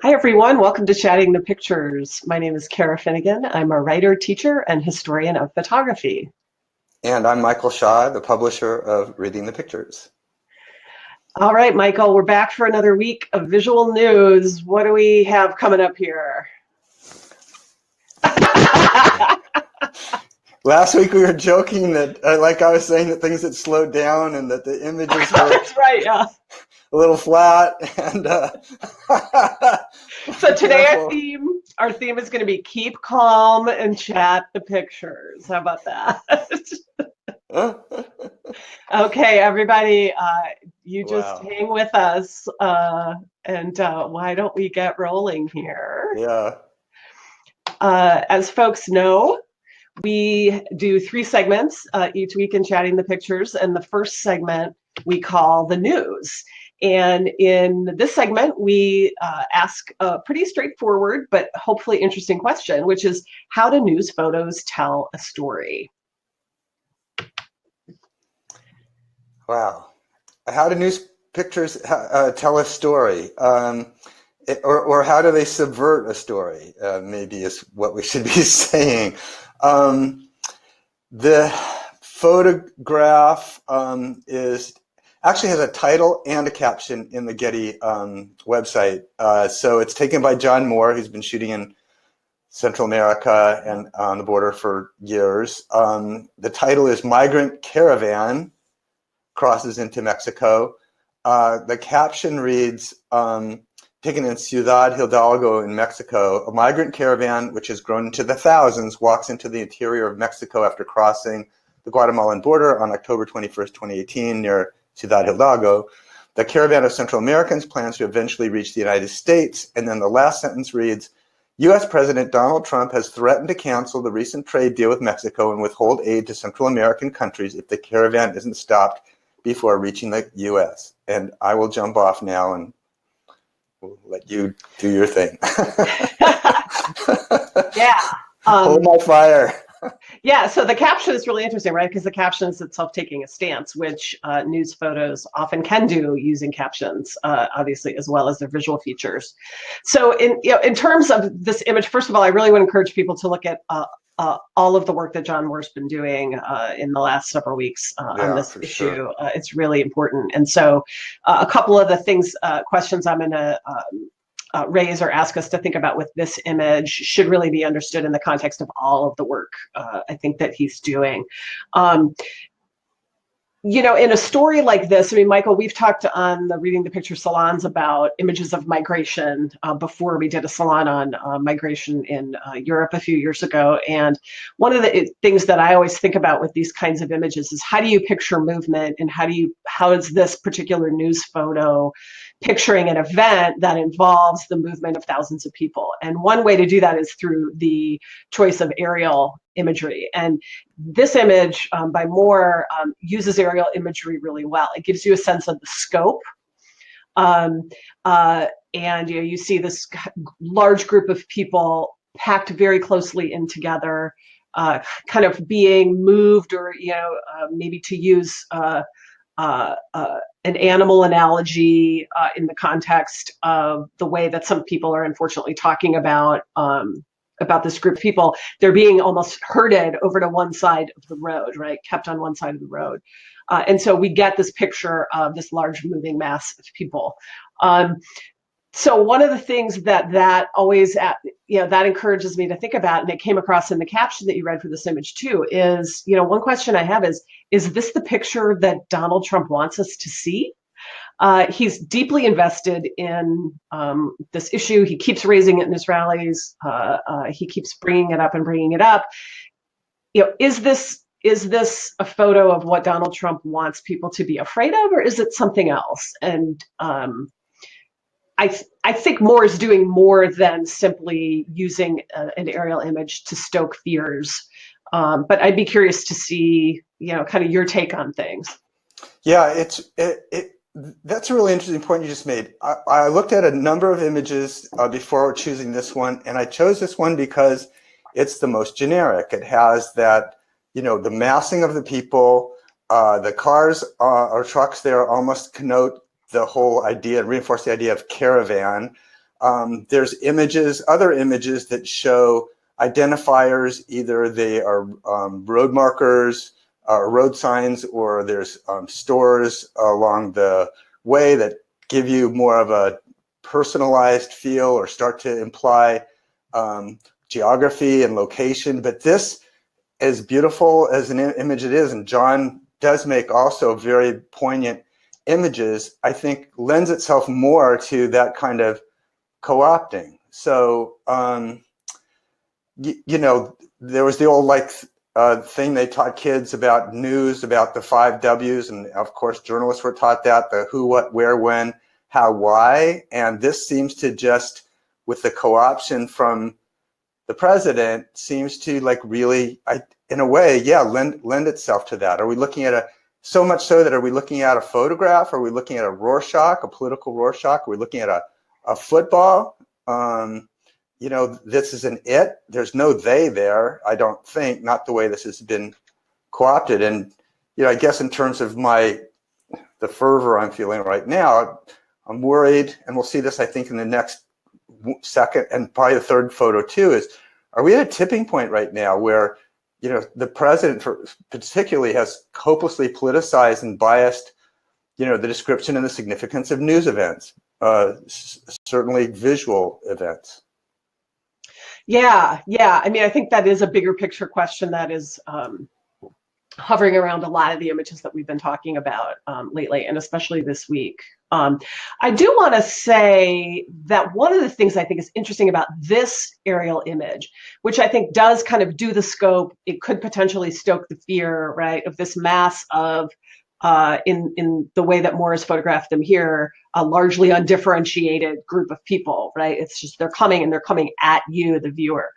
Hi, everyone. Welcome to Chatting the Pictures. My name is Cara Finnegan. I'm a writer, teacher, and historian of photography. And I'm Michael Shaw, the publisher of Reading the Pictures. All right, Michael, we're back for another week of visual news. What do we have coming up here? Last week we were joking that, like I was saying, that things had slowed down and that the images were That's right, yeah. a little flat. And so today our theme is going to be keep calm and chat the pictures. How about that? Okay, everybody, you just hang with us, and why don't we get rolling here? Yeah. As folks know, we do 3 segments each week in Chatting the Pictures, and the first segment we call the news. And in this segment, we ask a pretty straightforward but hopefully interesting question, which is, how do news photos tell a story? Wow. How do news pictures tell a story? Or how do they subvert a story, maybe is what we should be saying. The photograph actually has a title and a caption in the Getty website. So it's taken by John Moore, who's been shooting in Central America and on the border for years. The title is Migrant Caravan Crosses into Mexico. The caption reads, taken in Ciudad Hidalgo in Mexico, a migrant caravan, which has grown into the thousands, walks into the interior of Mexico after crossing the Guatemalan border on October 21st, 2018, near Ciudad Hidalgo. The caravan of Central Americans plans to eventually reach the United States. And then the last sentence reads, U.S. President Donald Trump has threatened to cancel the recent trade deal with Mexico and withhold aid to Central American countries if the caravan isn't stopped before reaching the U.S. And I will jump off now and we'll let you do your thing. Yeah. Hold my fire. Yeah, so the caption is really interesting, right? Because the caption is itself taking a stance, which news photos often can do using captions, obviously, as well as their visual features. So in terms of this image, first of all, I really want to encourage people to look at all of the work that John Moore's been doing in the last several weeks on this issue. Sure. It's really important. And so a couple of the things, questions I'm going to raise or ask us to think about with this image should really be understood in the context of all of the work I think that he's doing. You know, in a story like this, I mean, Michael, we've talked on the Reading the Pictures salons about images of migration before we did a salon on migration in Europe a few years ago. And one of the things that I always think about with these kinds of images is, how do you picture movement, and how is this particular news photo picturing an event that involves the movement of thousands of people? And one way to do that is through the choice of aerial imagery. And this image by Moore uses aerial imagery really well. It gives you a sense of the scope. And you see this large group of people packed very closely in together, kind of being moved, or maybe to use an animal analogy in the context of the way that some people are unfortunately talking about this group of people. They're being almost herded over to one side of the road, right? Kept on one side of the road. And so we get this picture of this large moving mass of people. So one of the things that always, that encourages me to think about, and it came across in the caption that you read for this image too, is, one question I have is this the picture that Donald Trump wants us to see? He's deeply invested in this issue. He keeps raising it in his rallies. He keeps bringing it up and bringing it up. Is this a photo of what Donald Trump wants people to be afraid of, or is it something else? And I think Moore is doing more than simply using an aerial image to stoke fears. But I'd be curious to see, kind of your take on things. Yeah, that's a really interesting point you just made. I looked at a number of images before choosing this one, and I chose this one because it's the most generic. It has that, the massing of the people, the cars or trucks there almost connote the whole idea, reinforce the idea of caravan. There's images, other images that show identifiers, either they are road markers, road signs, or there's stores along the way that give you more of a personalized feel or start to imply geography and location. But this, as beautiful as an image it is, and John does make also very poignant images, I think lends itself more to that kind of co-opting. So, you know, there was the old thing they taught kids about news, about the 5 W's, and of course journalists were taught that, the who, what, where, when, how, why. And this seems to just, with the co-option from the president, seems to like really, in a way, yeah, lend itself to that. Are we looking at so much so that are we looking at a photograph? Are we looking at a Rorschach, a political Rorschach? Are we looking at a football? You know, this is an it. There's no they there, I don't think, not the way this has been co-opted. And, you know, I guess in terms of the fervor I'm feeling right now, I'm worried, and we'll see this, I think, in the next second, and probably the third photo too, is, are we at a tipping point right now where, you know, the president particularly has hopelessly politicized and biased, you know, the description and the significance of news events, certainly visual events? Yeah. I mean, I think that is a bigger picture question that is hovering around a lot of the images that we've been talking about lately, and especially this week. I do want to say that one of the things I think is interesting about this aerial image, which I think does kind of do the scope, it could potentially stoke the fear, right, of this mass of, in the way that Morris photographed them here, a largely undifferentiated group of people, right? It's just they're coming at you, the viewer.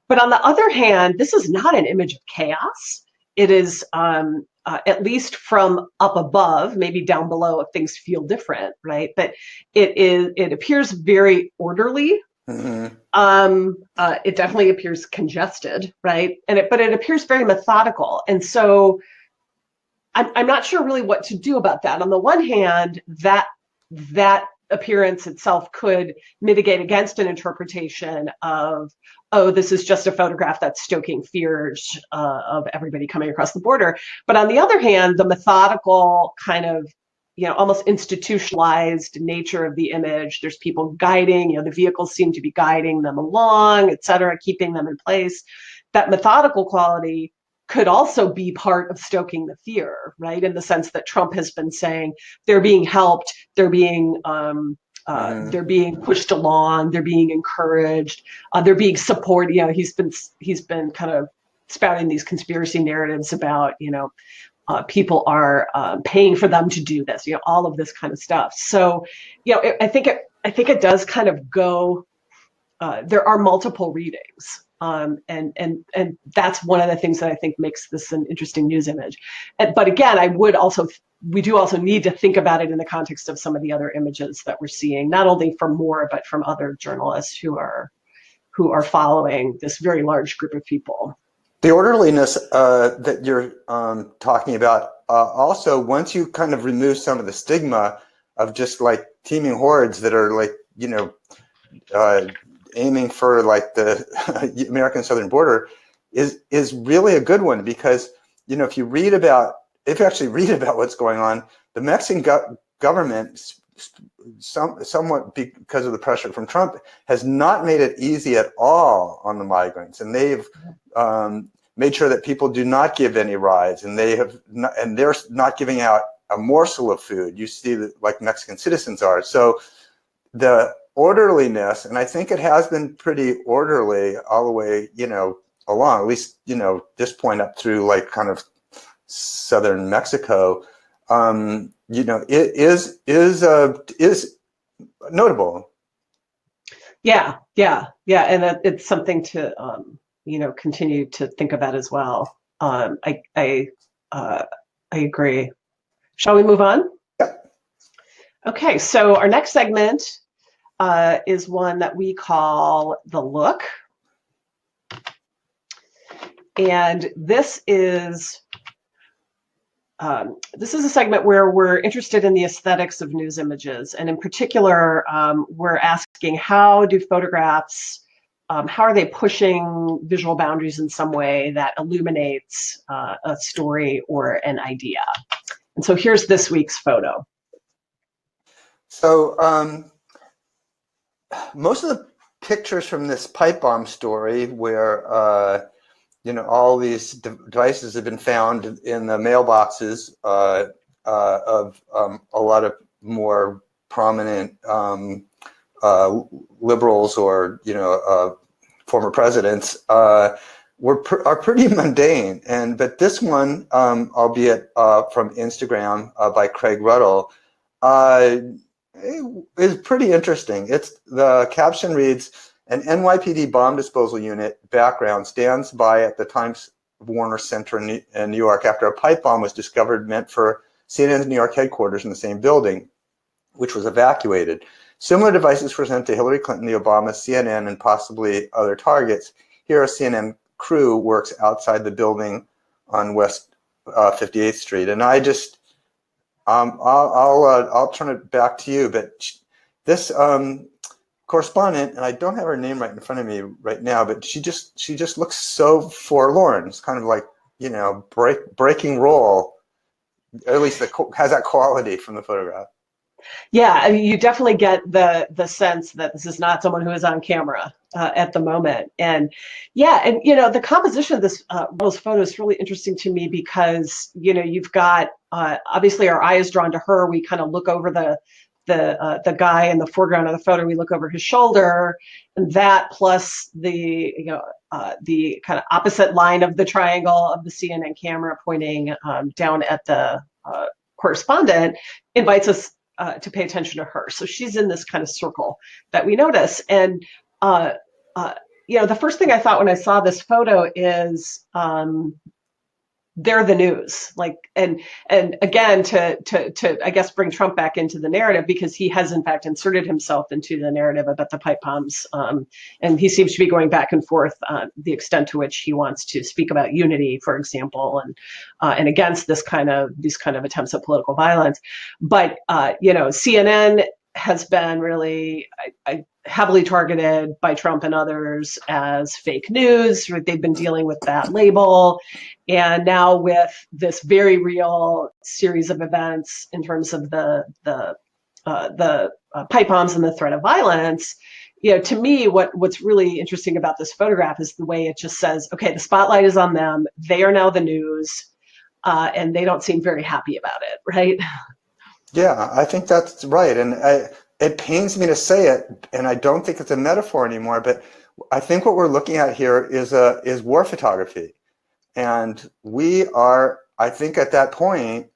But on the other hand, this is not an image of chaos. It is, at least from up above, maybe down below if things feel different, right? But it appears very orderly. Mm-hmm. It definitely appears congested, right? But it appears very methodical. And so I'm not sure really what to do about that. On the one hand, that appearance itself could mitigate against an interpretation of, oh, this is just a photograph that's stoking fears of everybody coming across the border. But on the other hand, the methodical kind of, you know, almost institutionalized nature of the image, there's people guiding, you know, the vehicles seem to be guiding them along, et cetera, keeping them in place. That methodical quality could also be part of stoking the fear, right? In the sense that Trump has been saying they're being helped, they're being pushed along, they're being encouraged, they're being supported. You know, he's been kind of spouting these conspiracy narratives about, you know, people are paying for them to do this, you know, all of this kind of stuff. So, you know, I think it does kind of go. There are multiple readings. And that's one of the things that I think makes this an interesting news image. But again, we do also need to think about it in the context of some of the other images that we're seeing, not only from Moore, but from other journalists who are following this very large group of people. The orderliness that you're talking about, also, once you kind of remove some of the stigma of just like teeming hordes that are like, you know, aiming for like the American southern border, is really a good one, because, you know, if you actually read about what's going on, the Mexican government, somewhat because of the pressure from Trump, has not made it easy at all on the migrants, and they've made sure that people do not give any rides, and they're not giving out a morsel of food. You see that, like Mexican citizens are. So the orderliness, and I think it has been pretty orderly all the way, you know, along, at least, you know, this point up through like kind of southern Mexico, you know, it is notable. Yeah, and it's something to you know, continue to think about as well. I agree. Shall we move on? Yeah. Okay, so our next segment is one that we call The Look. And this is this is a segment where we're interested in the aesthetics of news images, and in particular, we're asking how do photographs, how are they pushing visual boundaries in some way that illuminates a story or an idea? And so here's this week's photo. So most of the pictures from this pipe bomb story, where all these devices have been found in the mailboxes of a lot of more prominent liberals or former presidents, are pretty mundane. But this one, albeit from Instagram by Craig Ruddle, is pretty interesting. The caption reads, "An NYPD bomb disposal unit background stands by at the Times Warner Center in New York after a pipe bomb was discovered meant for CNN's New York headquarters in the same building, which was evacuated. Similar devices were sent to Hillary Clinton, the Obama, CNN, and possibly other targets. Here, a CNN crew works outside the building on West 58th Street." And I just, I'll turn it back to you, but this correspondent, and I don't have her name right in front of me right now, but she just looks so forlorn. It's kind of like, breaking role. At least has that quality from the photograph. Yeah, I mean, you definitely get the sense that this is not someone who is on camera at the moment. And yeah, and the composition of this Ruddle's photo is really interesting to me because you've got obviously our eye is drawn to her. We kind of look over the guy in the foreground of the photo. We look over his shoulder, and that plus the kind of opposite line of the triangle of the CNN camera pointing down at the correspondent invites us to pay attention to her. So she's in this kind of circle that we notice. And the first thing I thought when I saw this photo is they're the news, and again to I guess bring Trump back into the narrative, because he has in fact inserted himself into the narrative about the pipe bombs, and he seems to be going back and forth the extent to which he wants to speak about unity, for example, and against these kind of attempts at political violence. But CNN has been really heavily targeted by Trump and others as fake news. They've been dealing with that label. And now with this very real series of events in terms of the pipe bombs and the threat of violence, to me, what's really interesting about this photograph is the way it just says, okay, the spotlight is on them. They are now the news, and they don't seem very happy about it, right? Yeah, I think that's right. And it pains me to say it, and I don't think it's a metaphor anymore, but I think what we're looking at here is war photography. And we are, I think, at that point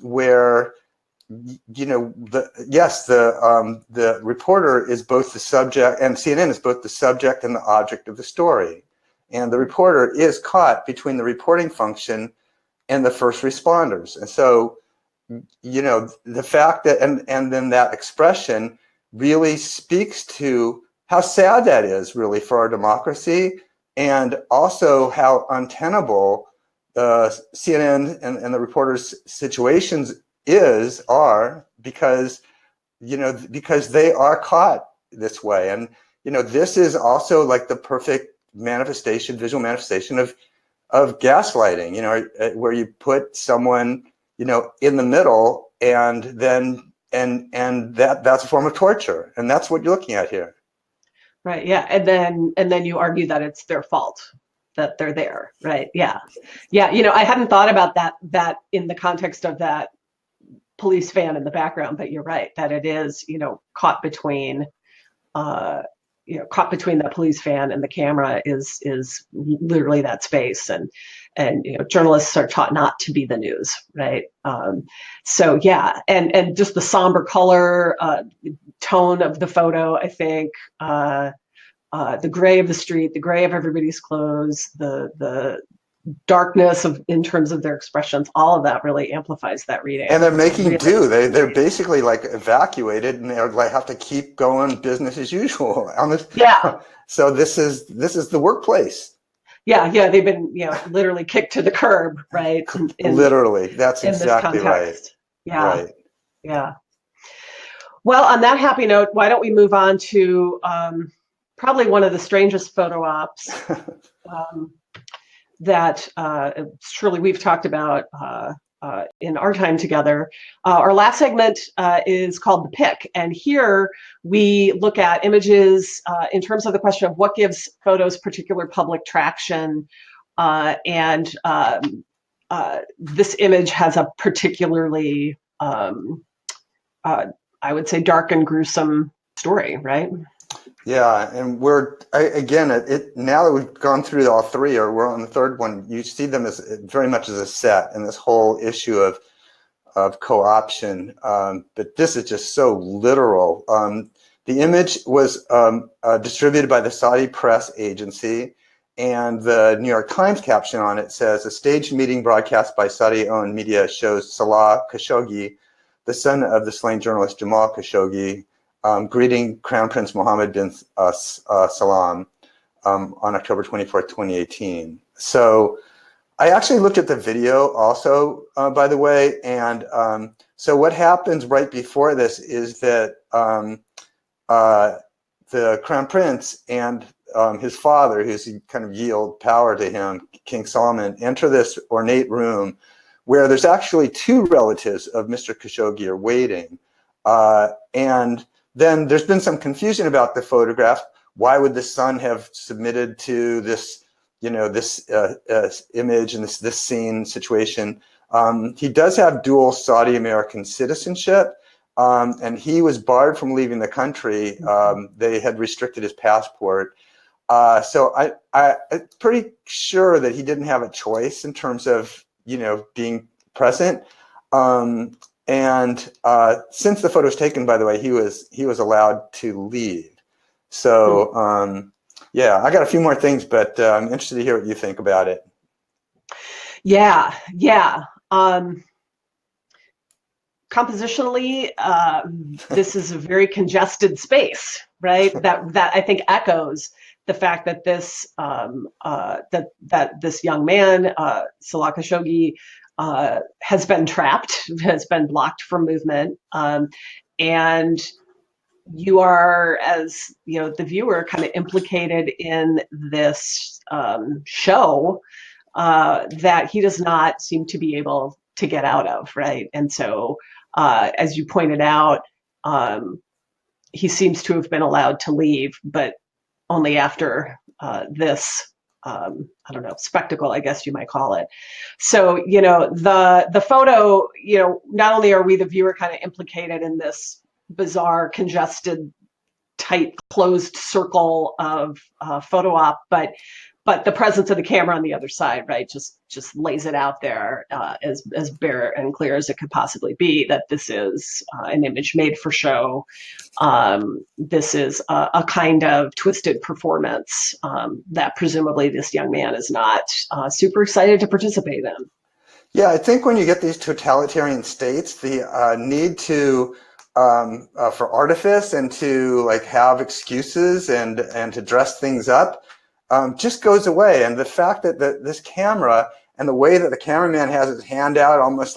where, the reporter is both the subject, and CNN is both the subject and the object of the story. And the reporter is caught between the reporting function and the first responders. And so, the fact that, and then that expression really speaks to how sad that is really for our democracy, and also how untenable CNN and the reporters' situations are because they are caught this way. And this is also like the perfect visual manifestation of gaslighting, where you put someone in the middle, and then that's a form of torture, and that's what you're looking at here. Right. Yeah. And then you argue that it's their fault that they're there. Right. Yeah. Yeah. I hadn't thought about that in the context of that police van in the background, but you're right that it is, caught between that police van and the camera is literally that space. And journalists are taught not to be the news, right? So yeah, and just the somber color tone of the photo, I think, the gray of the street, the gray of everybody's clothes, the darkness in terms of their expressions, all of that really amplifies that reading. And they're making do. They're basically like evacuated, and they're like have to keep going business as usual on this. Yeah. So this is the workplace. Yeah, they've been, literally kicked to the curb, right? Literally, that's In this exactly right. context. Yeah, Right. yeah. Well, on that happy note, why don't we move on to probably one of the strangest photo ops um, that surely we've talked about in our time together. Our last segment is called The Pick, and here we look at images in terms of the question of what gives photos particular public traction, and this image has a particularly, I would say, dark and gruesome story, right? Yeah, and again, now that we've gone through all three, or we're on the third one, you see them as very much as a set, and this whole issue of co-option. But this is just so literal. The image was distributed by the Saudi press agency, and the New York Times caption on it says, "A staged meeting broadcast by Saudi-owned media shows Salah Khashoggi, the son of the slain journalist Jamal Khashoggi, greeting Crown Prince Mohammed bin Salman on October 24th, 2018. So I actually looked at the video also, by the way, and so what happens right before this is that the Crown Prince and his father, who's kind of yield power to him, King Solomon, enter this ornate room where there's actually two relatives of Mr. Khashoggi are waiting. And then there's been some confusion about the photograph. Why would the son have submitted to this, this image and this scene situation? He does have dual Saudi American citizenship, and he was barred from leaving the country. They had restricted his passport. So I'm pretty sure that he didn't have a choice in terms of, being present. And since the photo was taken, by the way, he was allowed to leave. So yeah, I got a few more things, but I'm interested to hear what you think about it. Yeah. Compositionally, this is a very congested space, right? That I think echoes the fact that this that this young man, Salah Khashoggi, has been trapped, has been blocked from movement, and you are, as the viewer, kind of implicated in this show that he does not seem to be able to get out of, right? And so, as you pointed out, he seems to have been allowed to leave, but only after this, I don't know, spectacle, I guess you might call it. So, the photo, not only are we, the viewer, kind of implicated in this bizarre, congested, tight, closed circle of photo op, but the presence of the camera on the other side, right, just lays it out there as bare and clear as it could possibly be that this is an image made for show. This is a kind of twisted performance that presumably this young man is not super excited to participate in. Yeah, I think when you get these totalitarian states, the need to for artifice and to have excuses and to dress things up just goes away. And the fact that this camera and the way that the cameraman has his hand out, almost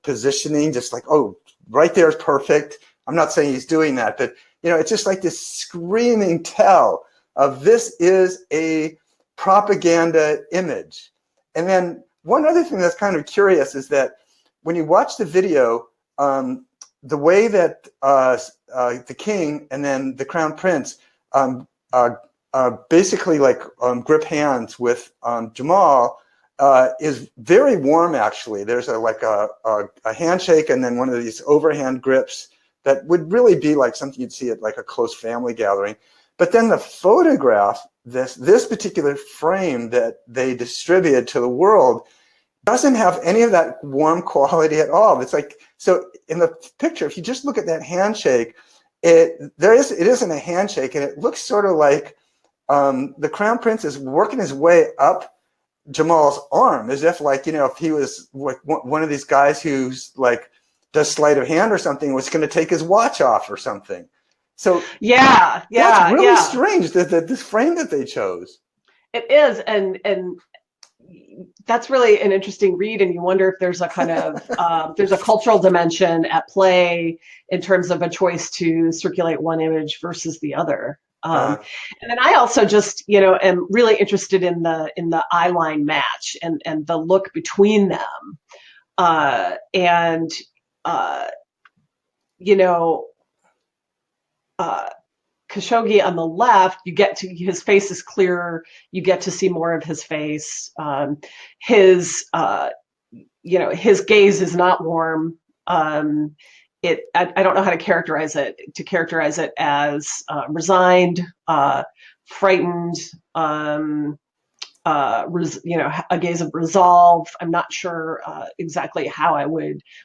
positioning, just oh, right there is perfect. I'm not saying he's doing that, but it's just like this screaming tell of this is a propaganda image. And then one other thing that's kind of curious is that when you watch the video, the way that the king and then the crown prince basically grip hands with Jamal is very warm, actually. There's a handshake and then one of these overhand grips that would really be like something you'd see at a close family gathering. But then the photograph, this particular frame that they distributed to the world, doesn't have any of that warm quality at all. It's so in the picture, if you just look at that handshake, it isn't a handshake, and it looks sort of like the crown prince is working his way up Jamal's arm, as if if he was one of these guys who's does sleight of hand or something, was going to take his watch off or something. So yeah, that's really strange that this frame that they chose. It is, and that's really an interesting read, and you wonder if there's a kind of there's a cultural dimension at play in terms of a choice to circulate one image versus the other. Uh, And then I also just, am really interested in the eye line match and the look between them, and uh, you know. Khashoggi on the left, you get to his face is clearer. You get to see more of his face. His his gaze is not warm. I don't know how to characterize it. To characterize it as resigned, frightened, a gaze of resolve. I'm not sure exactly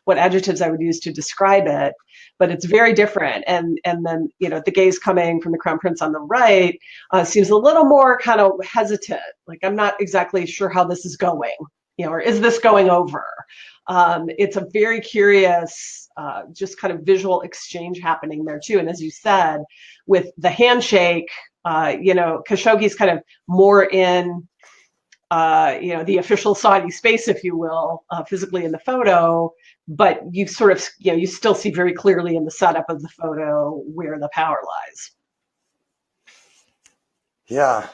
what adjectives I would use to describe it, but it's very different. And then, the gaze coming from the Crown Prince on the right seems a little more kind of hesitant. Like, I'm not exactly sure how this is going, or is this going over? It's a very curious, just kind of visual exchange happening there too. And as you said, with the handshake, Khashoggi's kind of more in the official Saudi space, if you will, physically in the photo, but you sort of, you still see very clearly in the setup of the photo where the power lies. Yeah,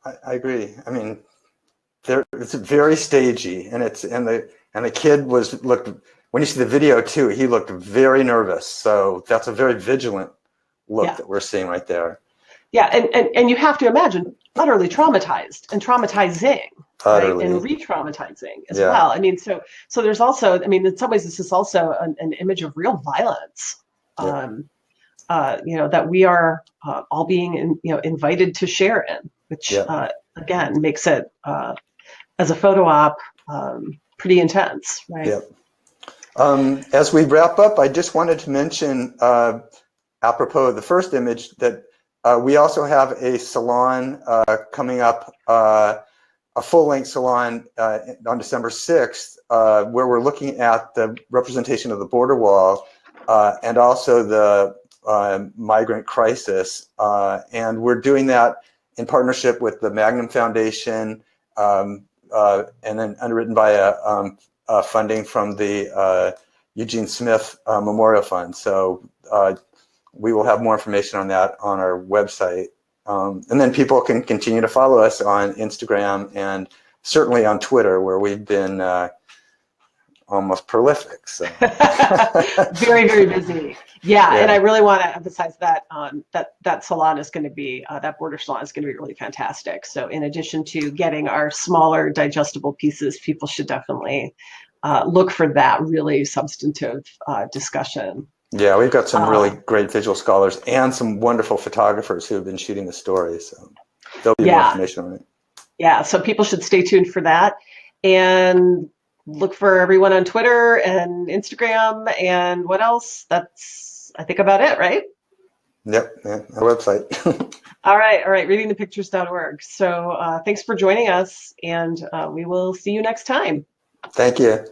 I agree. I mean, it's very stagey, and the kid looked, when you see the video too, he looked very nervous. So that's a very vigilant look that we're seeing right there. Yeah, and you have to imagine utterly traumatized and traumatizing, utterly. Right? And re-traumatizing as well. I mean, so there's also, I mean, in some ways, this is also an image of real violence, that we are all being, invited to share in, which again makes it as a photo op pretty intense, right? Yep. As we wrap up, I just wanted to mention, apropos of the first image, that we also have a salon coming up, a full-length salon on December 6th, where we're looking at the representation of the border wall and also the migrant crisis. And we're doing that in partnership with the Magnum Foundation, and then underwritten by funding from the Eugene Smith Memorial Fund. So we will have more information on that on our website. And then people can continue to follow us on Instagram and certainly on Twitter, where we've been almost prolific. So. Very, very busy. Yeah, and I really want to emphasize that that salon is going to be, that border salon is going to be really fantastic. So in addition to getting our smaller digestible pieces, people should definitely look for that really substantive discussion. Yeah, we've got some really great visual scholars and some wonderful photographers who have been shooting the story. So there'll be more information on it. Yeah, so people should stay tuned for that. And look for everyone on Twitter and Instagram and what else? That's, I think, about it, right? Yep, our website. All right, readingthepictures.org. So thanks for joining us, and we will see you next time. Thank you.